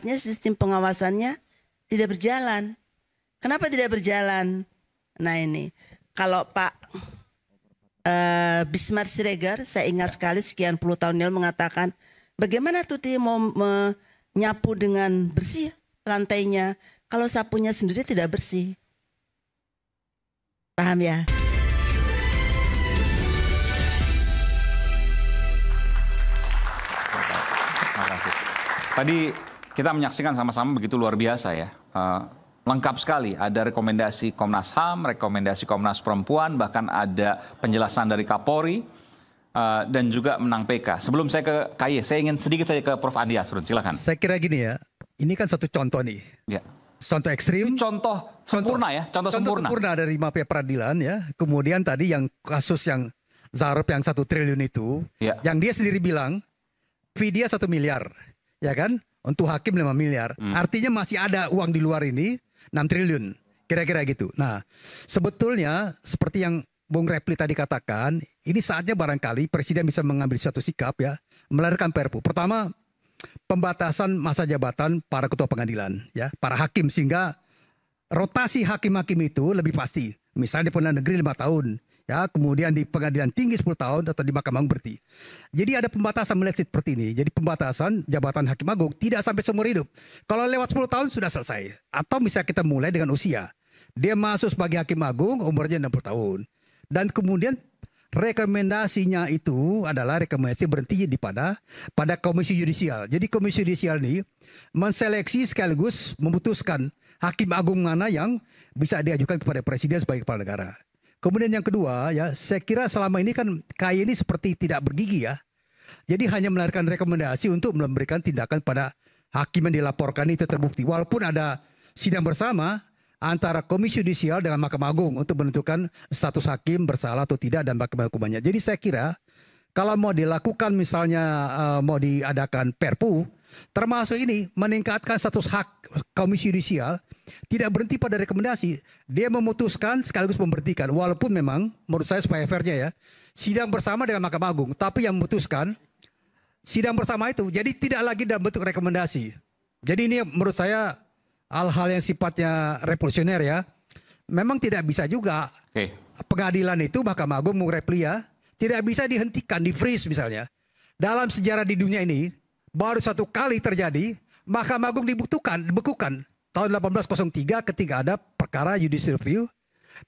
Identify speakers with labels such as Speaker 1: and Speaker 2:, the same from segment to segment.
Speaker 1: akibatnya sistem pengawasannya tidak berjalan. Kenapa tidak berjalan? Nah ini, kalau Pak Bismar Siregar, saya ingat sekali sekian puluh tahun lalu mengatakan, bagaimana Tuti mau menyapu dengan bersih lantainya kalau sapunya sendiri tidak bersih. Paham ya?
Speaker 2: Tadi kita menyaksikan sama-sama begitu luar biasa ya. Lengkap sekali, ada rekomendasi Komnas HAM, rekomendasi Komnas Perempuan, bahkan ada penjelasan dari Kapolri, dan juga menang PK. Sebelum saya ke KY, saya ingin sedikit saja ke Prof. Andi Asrun, silakan.
Speaker 3: Saya kira gini ya, ini kan satu contoh nih.
Speaker 2: Ya.
Speaker 3: Contoh ekstrim.
Speaker 2: Contoh sempurna ya, contoh sempurna
Speaker 3: dari mafia peradilan ya. Kemudian tadi yang kasus yang Zahrab yang 1 triliun itu,
Speaker 2: ya,
Speaker 3: yang dia sendiri bilang, fee dia 1 miliar, ya kan? Untuk hakim 5 miliar. Artinya masih ada uang di luar ini, 6 triliun, kira-kira gitu. Nah, sebetulnya seperti yang Bung Repli tadi katakan, ini saatnya barangkali Presiden bisa mengambil suatu sikap ya, melahirkan Perpu. Pertama, pembatasan masa jabatan para ketua pengadilan, ya, para hakim, sehingga rotasi hakim-hakim itu lebih pasti. Misalnya di pengadilan negeri 5 tahun, ya, kemudian di pengadilan tinggi 10 tahun atau di Mahkamah Agung berhenti. Jadi ada pembatasan melihat seperti ini. Jadi pembatasan jabatan hakim agung tidak sampai seumur hidup. Kalau lewat 10 tahun sudah selesai. Atau bisa kita mulai dengan usia. Dia masuk sebagai hakim agung umurnya 60 tahun. Dan kemudian rekomendasinya itu adalah rekomendasi berhenti pada komisi yudisial. Jadi komisi yudisial ini menseleksi sekaligus memutuskan hakim agung mana yang bisa diajukan kepada Presiden sebagai kepala negara. Kemudian yang kedua ya, saya kira selama ini kan KAI ini seperti tidak bergigi ya. Jadi hanya melahirkan rekomendasi untuk memberikan tindakan pada hakim yang dilaporkan itu terbukti. Walaupun ada sidang bersama antara Komisi Yudisial dengan Mahkamah Agung untuk menentukan status hakim bersalah atau tidak dan bagaimana hukumannya. Jadi saya kira kalau mau dilakukan misalnya mau diadakan Perpu, termasuk ini meningkatkan status hak Komisi Yudisial, tidak berhenti pada rekomendasi. Dia memutuskan sekaligus memberhentikan. Walaupun memang menurut saya supaya fairnya ya, sidang bersama dengan Mahkamah Agung, tapi yang memutuskan sidang bersama itu. Jadi tidak lagi dalam bentuk rekomendasi. Jadi ini menurut saya hal-hal yang sifatnya revolusioner ya. Memang tidak bisa juga pengadilan itu Mahkamah Agung Repli ya, tidak bisa dihentikan, di freeze misalnya. Dalam sejarah di dunia ini baru 1 kali terjadi Mahkamah Agung dibekukan tahun 1803 ketika ada perkara judicial review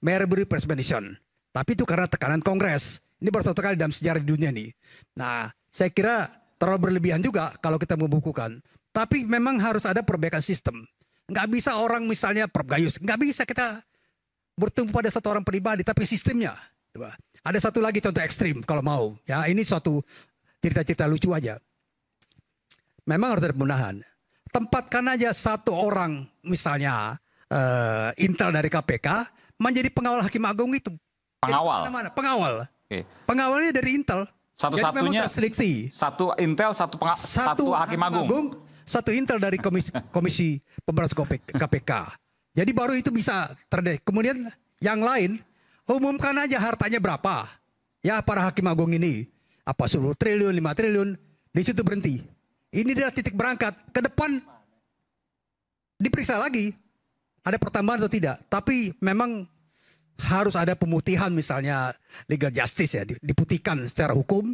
Speaker 3: Marbury Persecution. Tapi itu karena tekanan Kongres. Ini baru 1 kali dalam sejarah di dunia ini. Nah, saya kira terlalu berlebihan juga kalau kita membukukan. Tapi memang harus ada perbaikan sistem. Nggak bisa orang misalnya Prof. Gayus, nggak bisa kita bertumpu pada satu orang pribadi, tapi sistemnya. Ada satu lagi contoh ekstrim kalau mau. Ya, ini suatu cerita-cerita lucu aja. Memang harus ada pembenahan. Tempatkan aja satu orang misalnya intel dari KPK menjadi pengawal hakim agung itu.
Speaker 2: Pengawal?
Speaker 3: Mana? Pengawal. Pengawalnya dari intel.
Speaker 2: Satu-satunya
Speaker 3: terseleksi.
Speaker 2: Satu intel, satu hakim agung.
Speaker 3: Satu intel dari komisi pemberantasan KPK. Jadi baru itu bisa terdeteksi. Kemudian yang lain umumkan aja hartanya berapa. Ya para hakim agung ini. Apa 10 triliun, 5 triliun. Di situ berhenti. Ini adalah titik berangkat. Ke depan diperiksa lagi. Ada pertambahan atau tidak. Tapi memang harus ada pemutihan misalnya legal justice ya. Diputihkan secara hukum.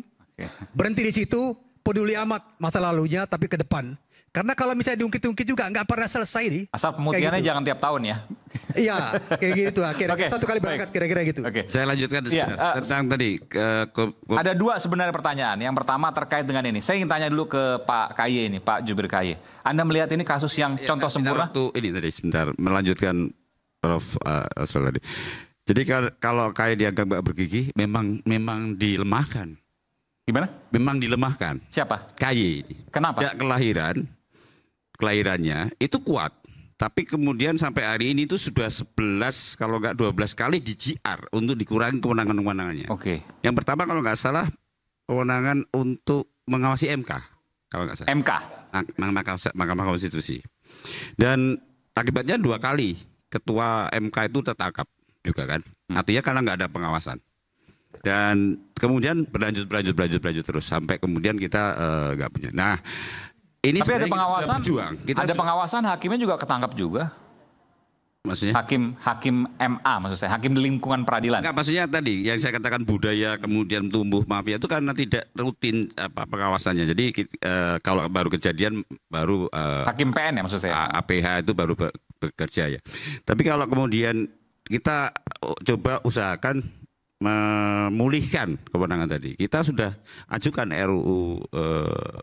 Speaker 3: Berhenti di situ. Peduli amat masa lalunya tapi ke depan. Karena kalau misalnya diungkit-ungkit juga nggak pernah selesai nih.
Speaker 2: Asal pemutihannya
Speaker 3: gitu.
Speaker 2: jangan tiap tahun ya.
Speaker 3: Iya, kayak gitu. Kira-kira 1 kali berangkat kira-kira gitu.
Speaker 4: Saya lanjutkan tentang tadi.
Speaker 2: Ada 2 sebenarnya pertanyaan. Yang pertama terkait dengan ini. Saya ingin tanya dulu ke Pak KY ini, Pak Jubir KY. Anda melihat ini kasus yang contoh sempurna?
Speaker 4: Ini tadi sebentar melanjutkan Prof. Asrul tadi. Jadi kalau KY dianggap nggak bergigi, memang dilemahkan.
Speaker 2: Gimana?
Speaker 4: Memang dilemahkan.
Speaker 2: Siapa?
Speaker 4: KY.
Speaker 2: Kenapa?
Speaker 4: Sejak kelahirannya itu kuat. Tapi kemudian sampai hari ini itu sudah 11 kalau nggak 12 kali di GR untuk dikurangi kewenangan-kewenangannya. Yang pertama kalau nggak salah kewenangan untuk mengawasi MK. Kalau nggak salah.
Speaker 2: MK?
Speaker 4: Mahkamah Konstitusi. Dan akibatnya 2 kali ketua MK itu tertangkap juga kan. Artinya karena nggak ada pengawasan. Dan kemudian berlanjut terus sampai kemudian kita nggak punya. Nah, Ini
Speaker 2: tapi ada pengawasan, ada
Speaker 4: pengawasan
Speaker 2: hakimnya juga ketangkap juga.
Speaker 4: Maksudnya?
Speaker 2: Hakim MA maksud saya, hakim di lingkungan peradilan.
Speaker 4: Enggak, maksudnya tadi yang saya katakan budaya kemudian tumbuh mafia itu karena tidak rutin pengawasannya. Jadi kalau baru kejadian baru
Speaker 2: hakim PN ya maksud saya.
Speaker 4: APH itu baru bekerja ya. Tapi kalau kemudian kita coba usahakan memulihkan kewenangan tadi. Kita sudah ajukan RUU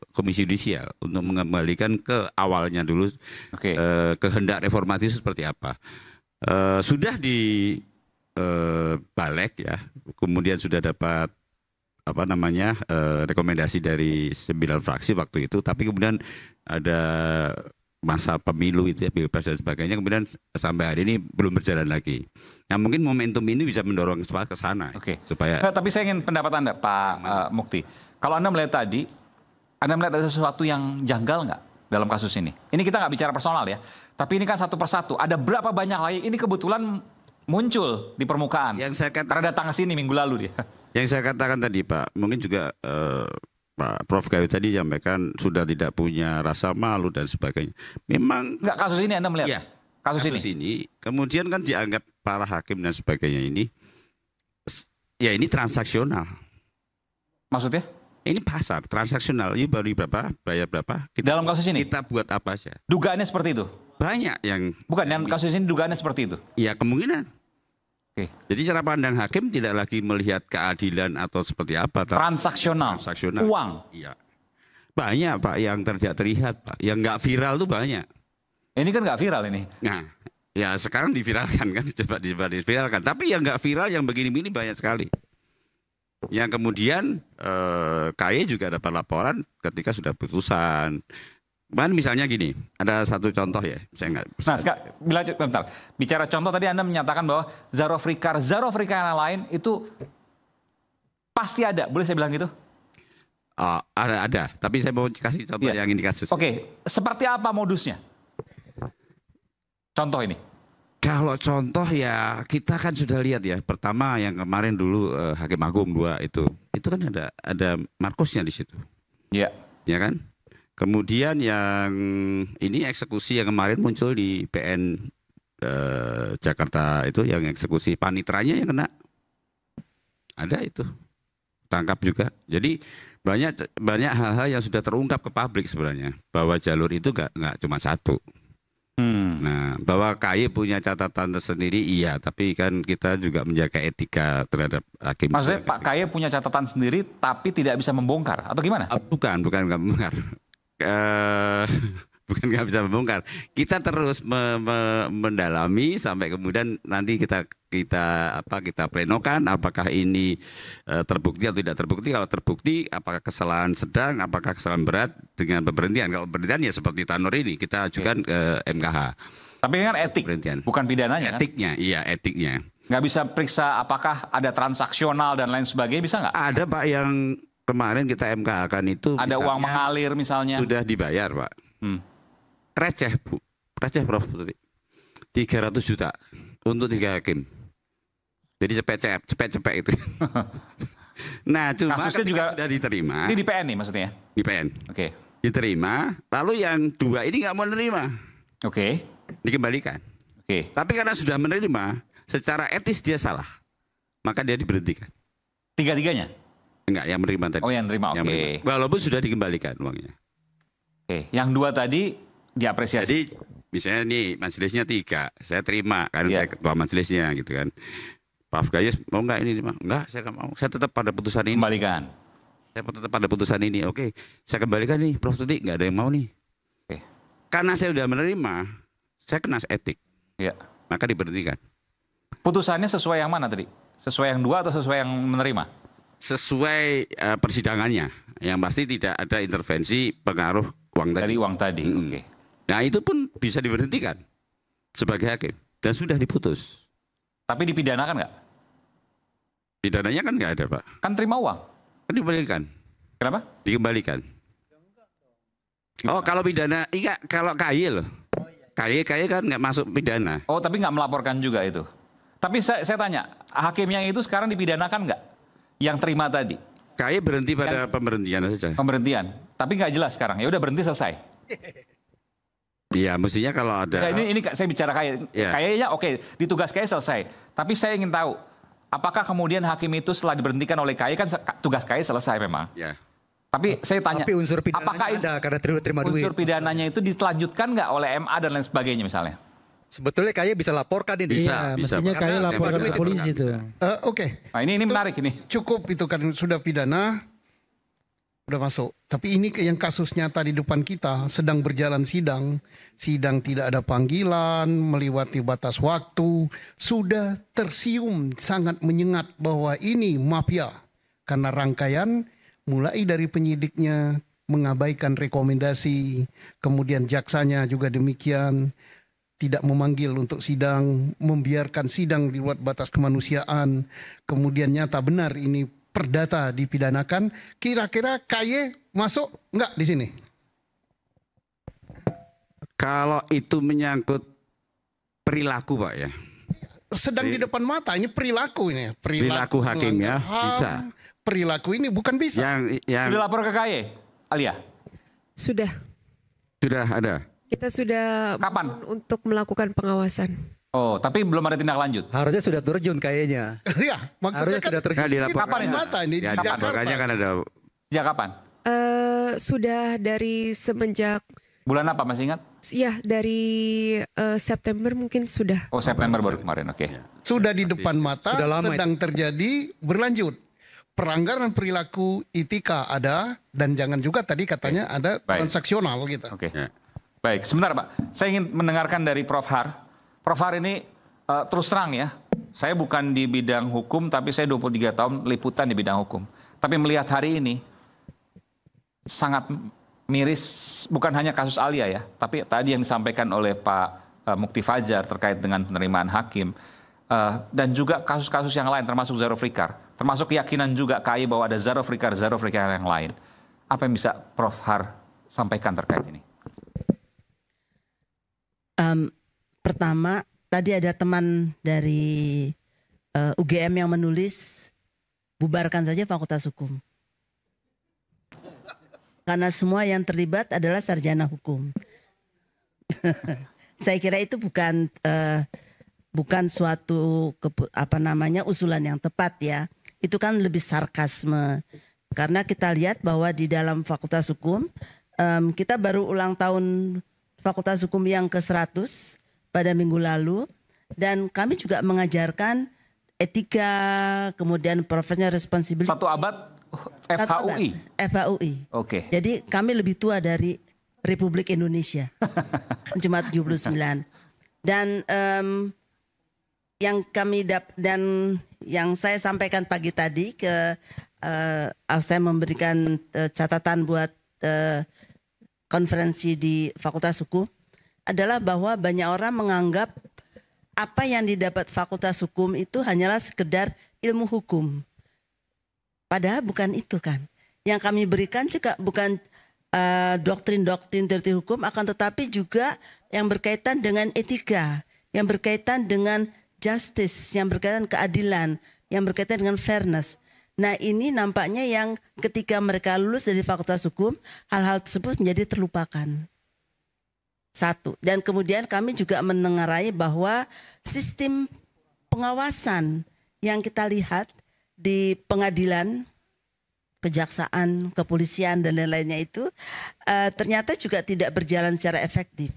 Speaker 4: Komisi Yudisial untuk mengembalikan ke awalnya dulu kehendak reformatis seperti apa. Sudah di balik ya, kemudian sudah dapat rekomendasi dari 9 fraksi waktu itu, tapi kemudian ada masa pemilu itu ya, pilpres dan sebagainya, kemudian sampai hari ini belum berjalan lagi. Nah mungkin momentum ini bisa mendorong ke sana. Supaya.
Speaker 2: Nah, tapi saya ingin pendapat Anda Pak Mukti. Kalau Anda melihat tadi, Anda melihat ada sesuatu yang janggal nggak dalam kasus ini? Ini kita nggak bicara personal ya, tapi ini kan satu persatu. Ada berapa banyak lagi? Ini kebetulan muncul di permukaan. Yang saya katakan, karena datang ke sini minggu lalu dia.
Speaker 4: Yang saya katakan tadi Pak, mungkin juga Pak Prof Gayus tadi sampaikan sudah tidak punya rasa malu dan sebagainya. Memang
Speaker 2: nggak kasus ini Anda melihat?
Speaker 4: Ya, kasus ini kemudian kan dianggap para hakim dan sebagainya ini, ya ini transaksional.
Speaker 2: Maksudnya?
Speaker 4: Ini pasar transaksional. Ini baru berapa, bayar berapa?
Speaker 2: Dalam kasus ini?
Speaker 4: Kita buat apa saja.
Speaker 2: Dugaannya seperti itu?
Speaker 4: Banyak yang.
Speaker 2: Bukan, yang kasus ini dugaannya seperti itu?
Speaker 4: Ya kemungkinan. Jadi cara pandang hakim tidak lagi melihat keadilan atau seperti apa.
Speaker 2: Transaksional. Uang.
Speaker 4: Iya. Banyak Pak yang tidak terlihat Pak. Yang nggak viral tuh banyak.
Speaker 2: Ini kan nggak viral ini.
Speaker 4: Nah, ya sekarang diviralkan kan, coba diviralkan. Tapi yang nggak viral, yang begini-begini banyak sekali. Yang kemudian KY juga dapat laporan ketika sudah putusan. Misalnya gini, ada satu contoh ya, saya nggak.
Speaker 2: Nah, bentar. Bicara contoh tadi Anda menyatakan bahwa Zarofrikar yang lain itu pasti ada, boleh saya bilang gitu?
Speaker 4: Ada. Tapi saya mau kasih contoh yang ini kasus.
Speaker 2: Seperti apa modusnya? Contoh ini.
Speaker 4: Kalau contoh ya kita kan sudah lihat ya. Pertama yang kemarin dulu Hakim Agung 2 itu kan ada Markusnya di situ.
Speaker 2: Iya.
Speaker 4: Ya kan? Kemudian yang ini eksekusi yang kemarin muncul di PN Jakarta itu, yang eksekusi panitranya yang kena. Ada itu. Tangkap juga. Jadi banyak hal-hal yang sudah terungkap ke publik sebenarnya. Bahwa jalur itu nggak cuma satu. Nah, bahwa KY punya catatan tersendiri iya, tapi kan kita juga menjaga etika terhadap hakim.
Speaker 2: Maksudnya Pak KY punya catatan sendiri tapi tidak bisa membongkar atau gimana?
Speaker 4: Bukan nggak membongkar. Bukan nggak bisa membongkar. Kita terus mendalami sampai kemudian nanti kita plenokan apakah ini terbukti atau tidak terbukti. Kalau terbukti apakah kesalahan sedang, apakah kesalahan berat dengan pemberhentian. Kalau pemberhentian ya seperti Tanur ini kita ajukan ke MKH.
Speaker 2: Tapi ini kan etik, bukan pidananya.
Speaker 4: Etiknya, kan? Iya etiknya.
Speaker 2: Nggak bisa periksa apakah ada transaksional dan lain sebagainya, bisa nggak?
Speaker 4: Ada Pak yang kemarin kita MKH-kan itu.
Speaker 2: Ada uang mengalir misalnya.
Speaker 4: Sudah dibayar Pak. Receh Bu, receh Prof. 300 juta untuk 3 hakim. Jadi cepet-cepet itu. Nah cuma
Speaker 2: kasusnya juga
Speaker 4: sudah diterima.
Speaker 2: Ini di PN nih maksudnya?
Speaker 4: Di PN. Diterima, lalu yang 2 ini nggak mau menerima. Dikembalikan. Tapi karena sudah menerima, secara etis dia salah. Maka dia diberhentikan.
Speaker 2: Tiga-tiganya?
Speaker 4: Enggak, yang menerima tadi.
Speaker 2: Oh yang menerima,
Speaker 4: Walaupun sudah dikembalikan uangnya.
Speaker 2: Yang 2 tadi diapresiasi.
Speaker 4: Jadi misalnya nih majelisnya 3, saya terima karena saya ketua majelisnya gitu kan. Prof Gayus mau nggak ini? Enggak, saya nggak mau. Saya tetap pada putusan ini.
Speaker 2: Kembalikan.
Speaker 4: Saya tetap pada putusan ini. Saya kembalikan nih Prof Tuti, nggak ada yang mau nih. Karena saya sudah menerima, saya kena etik. Maka diberhentikan.
Speaker 2: Putusannya sesuai yang mana tadi? Sesuai yang 2 atau sesuai yang menerima?
Speaker 4: Sesuai persidangannya. Yang pasti tidak ada intervensi pengaruh uang tadi.
Speaker 2: Dari uang tadi,
Speaker 4: Nah itu pun bisa diberhentikan sebagai hakim. Dan sudah diputus.
Speaker 2: Tapi dipidanakan nggak?
Speaker 4: Pidananya kan nggak ada Pak.
Speaker 2: Kan terima uang?
Speaker 4: Kan dikembalikan.
Speaker 2: Kenapa?
Speaker 4: Dikembalikan. Oh kalau pidana, kalau KY loh. KY kan nggak masuk pidana.
Speaker 2: Oh tapi nggak melaporkan juga itu. Tapi saya tanya, hakim yang itu sekarang dipidanakan nggak? Yang terima tadi?
Speaker 4: KY berhenti pada pemberhentian saja.
Speaker 2: Pemberhentian. Tapi nggak jelas sekarang. Ya udah berhenti selesai.
Speaker 4: Iya, mestinya kalau ada.
Speaker 2: Nah, ini saya bicara kayaknya oke, di tugas KAI selesai. Tapi saya ingin tahu, apakah kemudian hakim itu setelah diberhentikan oleh KAI, kan tugas KAI selesai memang.
Speaker 4: Ya.
Speaker 2: Tapi saya tanya,
Speaker 3: tapi unsur pidananya
Speaker 2: apakah
Speaker 3: ada karena terima duit.
Speaker 2: Unsur pidananya itu ditelanjutkan nggak oleh MA dan lain sebagainya misalnya?
Speaker 3: Sebetulnya KAI bisa laporkan ini.
Speaker 5: Iya, mestinya KAI laporkan ke polisi itu.
Speaker 6: Oke.
Speaker 2: Nah, ini menarik ini.
Speaker 6: Cukup itu kan sudah pidana, udah masuk. Tapi ini yang kasus nyata di depan kita, sedang berjalan sidang. Sidang tidak ada panggilan, melewati batas waktu. Sudah tersium sangat menyengat bahwa ini mafia. Karena rangkaian mulai dari penyidiknya mengabaikan rekomendasi. Kemudian jaksanya juga demikian. Tidak memanggil untuk sidang, membiarkan sidang di luar batas kemanusiaan. Kemudian nyata benar ini perdata dipidanakan. Kira-kira KAI masuk enggak di sini?
Speaker 4: Kalau itu menyangkut perilaku, Pak ya.
Speaker 6: Sedang di depan mata, ini perilaku ini.
Speaker 4: Perilaku hakim ya, bisa.
Speaker 6: Perilaku ini bukan bisa.
Speaker 2: Sudah lapor ke KAI, Alia?
Speaker 7: Sudah.
Speaker 4: Sudah ada.
Speaker 7: Kita sudah
Speaker 2: Kapan?
Speaker 7: Untuk melakukan pengawasan.
Speaker 2: Oh, tapi belum ada tindak lanjut.
Speaker 3: Harusnya sudah terjun kayaknya.
Speaker 6: Iya, maksudnya kan
Speaker 3: sudah terjun.
Speaker 4: Nah, dilaporkan.
Speaker 6: kapan mata ini
Speaker 4: Ya,
Speaker 6: di Jakarta.
Speaker 4: makanya kan ada.
Speaker 2: Sejak kapan?
Speaker 7: Sudah dari semenjak,
Speaker 2: Bulan apa masih ingat?
Speaker 7: ya dari September mungkin sudah.
Speaker 2: Oh, September baru kemarin, oke.
Speaker 6: Sudah di depan mata,
Speaker 3: Sudah lama
Speaker 6: sedang terjadi, berlanjut. Pelanggaran perilaku etika ada, dan jangan juga tadi katanya ada
Speaker 2: Baik.
Speaker 6: transaksional gitu.
Speaker 2: Oke.
Speaker 4: Ya.
Speaker 2: Baik, sebentar Pak. Saya ingin mendengarkan dari Prof. Har. Prof. Har ini terus terang ya, saya bukan di bidang hukum, tapi saya 23 tahun liputan di bidang hukum. Tapi melihat hari ini, sangat miris, bukan hanya kasus Alia ya, tapi tadi yang disampaikan oleh Pak Mukti Fajar terkait dengan penerimaan hakim, dan juga kasus-kasus yang lain, termasuk Zaro Frikar, termasuk keyakinan juga KAI bahwa ada Zaro Frikar yang lain. Apa yang bisa Prof. Har sampaikan terkait ini?
Speaker 1: Pertama, tadi ada teman dari UGM yang menulis, bubarkan saja Fakultas Hukum. Karena semua yang terlibat adalah sarjana hukum. Saya kira itu bukan suatu usulan yang tepat ya. Itu kan lebih sarkasme. Karena kita lihat bahwa di dalam Fakultas Hukum, kita baru ulang tahun Fakultas Hukum yang ke-100 pada minggu lalu, dan kami juga mengajarkan etika, kemudian professional responsibility.
Speaker 2: Satu abad FHUI?
Speaker 1: FHUI.
Speaker 2: Oke.
Speaker 1: Jadi kami lebih tua dari Republik Indonesia. Cuma 79. Dan yang saya sampaikan pagi tadi saya memberikan catatan buat konferensi di Fakultas Hukum adalah bahwa banyak orang menganggap apa yang didapat Fakultas Hukum itu hanyalah sekedar ilmu hukum. Padahal bukan itu kan. Yang kami berikan juga bukan doktrin-doktrin teori hukum, akan tetapi juga yang berkaitan dengan etika, yang berkaitan dengan justice, yang berkaitan keadilan, yang berkaitan dengan fairness. Nah ini nampaknya yang ketika mereka lulus dari Fakultas Hukum, hal-hal tersebut menjadi terlupakan. Satu. Dan kemudian kami juga menengarai bahwa sistem pengawasan yang kita lihat di pengadilan, kejaksaan, kepolisian dan lain-lainnya itu ternyata juga tidak berjalan secara efektif.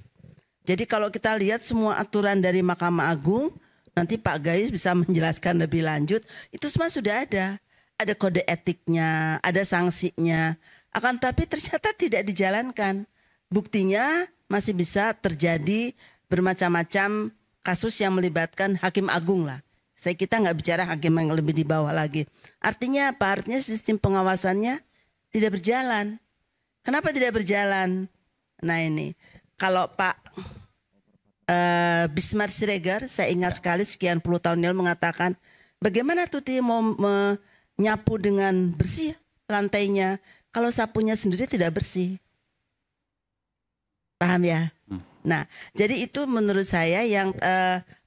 Speaker 1: Jadi kalau kita lihat semua aturan dari Mahkamah Agung, nanti Pak Gayus bisa menjelaskan lebih lanjut, itu semua sudah ada. Ada kode etiknya, ada sanksinya. Akan tapi ternyata tidak dijalankan. Buktinya masih bisa terjadi bermacam-macam kasus yang melibatkan hakim agung lah. Kita nggak bicara hakim yang lebih di bawah lagi. Artinya apa? Artinya sistem pengawasannya tidak berjalan. Kenapa tidak berjalan? Nah ini, kalau Pak Bismar Siregar, saya ingat sekali sekian puluh tahun yang mengatakan, bagaimana Tuti mau nyapu dengan bersih lantainya kalau sapunya sendiri tidak bersih. Paham ya? Nah, jadi itu menurut saya yang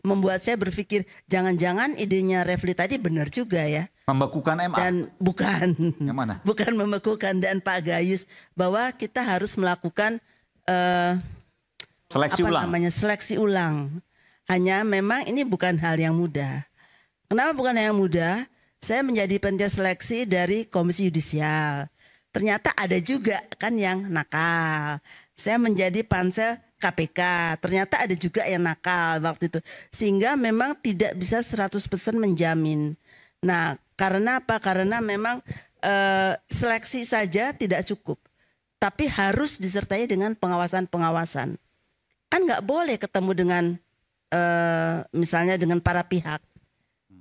Speaker 1: membuat saya berpikir jangan-jangan idenya Refli tadi benar juga ya.
Speaker 2: Membekukan MA?
Speaker 1: Dan bukan.
Speaker 2: Yang mana?
Speaker 1: Bukan membekukan, dan Pak Gayus bahwa kita harus melakukan
Speaker 2: seleksi ulang.
Speaker 1: Seleksi ulang. Hanya memang ini bukan hal yang mudah. Kenapa bukan hal yang mudah? Saya menjadi panitia seleksi dari Komisi Yudisial. Ternyata ada juga kan yang nakal. Saya menjadi pansel KPK. Ternyata ada juga yang nakal waktu itu. Sehingga memang tidak bisa 100% menjamin. Nah, karena apa? Karena memang seleksi saja tidak cukup. Tapi harus disertai dengan pengawasan-pengawasan. Kan nggak boleh ketemu dengan misalnya dengan para pihak.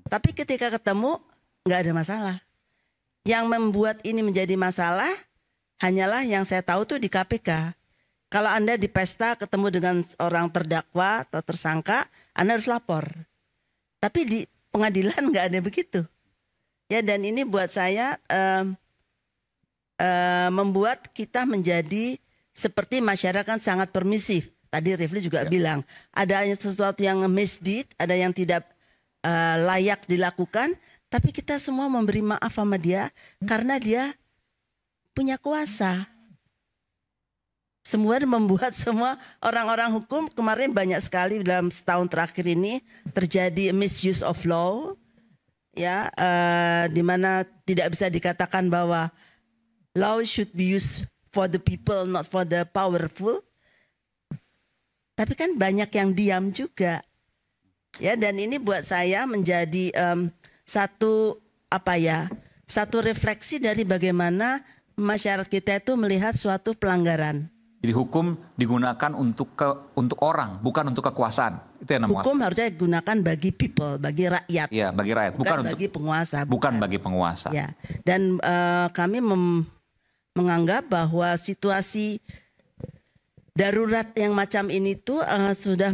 Speaker 1: Tapi ketika ketemu nggak ada masalah. Yang membuat ini menjadi masalah hanyalah yang saya tahu tuh di KPK. Kalau Anda di pesta ketemu dengan orang terdakwa atau tersangka, Anda harus lapor. Tapi di pengadilan nggak ada begitu. Ya, dan ini buat saya membuat kita menjadi seperti masyarakat sangat permisif. Tadi Rifli juga bilang ada sesuatu yang misdeed, ada yang tidak layak dilakukan, tapi kita semua memberi maaf sama dia karena dia punya kuasa. Semua membuat semua orang-orang hukum kemarin banyak sekali dalam setahun terakhir ini terjadi misuse of law. Ya, di mana tidak bisa dikatakan bahwa law should be used for the people, not for the powerful. Tapi kan banyak yang diam juga, ya. Dan ini buat saya menjadi satu refleksi dari bagaimana masyarakat kita itu melihat suatu pelanggaran.
Speaker 2: Jadi hukum digunakan untuk orang, bukan untuk kekuasaan. Itu yang
Speaker 1: hukum harusnya digunakan bagi people, bagi rakyat.
Speaker 2: Iya, bagi rakyat, bukan
Speaker 1: bagi penguasa.
Speaker 2: Bukan bagi penguasa.
Speaker 1: Ya. Dan kami menganggap bahwa situasi darurat yang macam ini tuh sudah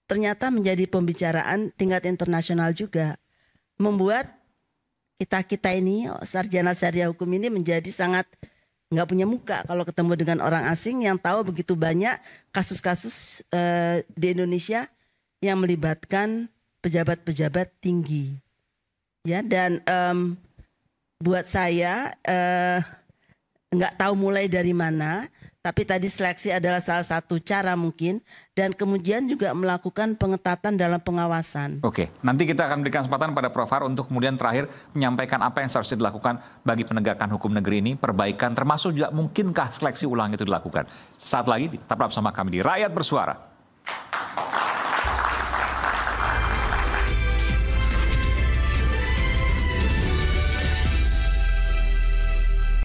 Speaker 1: ternyata menjadi pembicaraan tingkat internasional juga, membuat kita ini sarjana syariah hukum ini menjadi sangat nggak punya muka kalau ketemu dengan orang asing yang tahu begitu banyak kasus-kasus di Indonesia yang melibatkan pejabat-pejabat tinggi, ya. Dan buat saya nggak tahu mulai dari mana, tapi tadi seleksi adalah salah satu cara mungkin, dan kemudian juga melakukan pengetatan dalam pengawasan.
Speaker 2: Oke, nanti kita akan berikan kesempatan pada Prof. Har untuk kemudian terakhir menyampaikan apa yang seharusnya dilakukan bagi penegakan hukum negeri ini, perbaikan termasuk juga mungkinkah seleksi ulang itu dilakukan. Saat lagi tetaplah bersama kami di Rakyat Bersuara.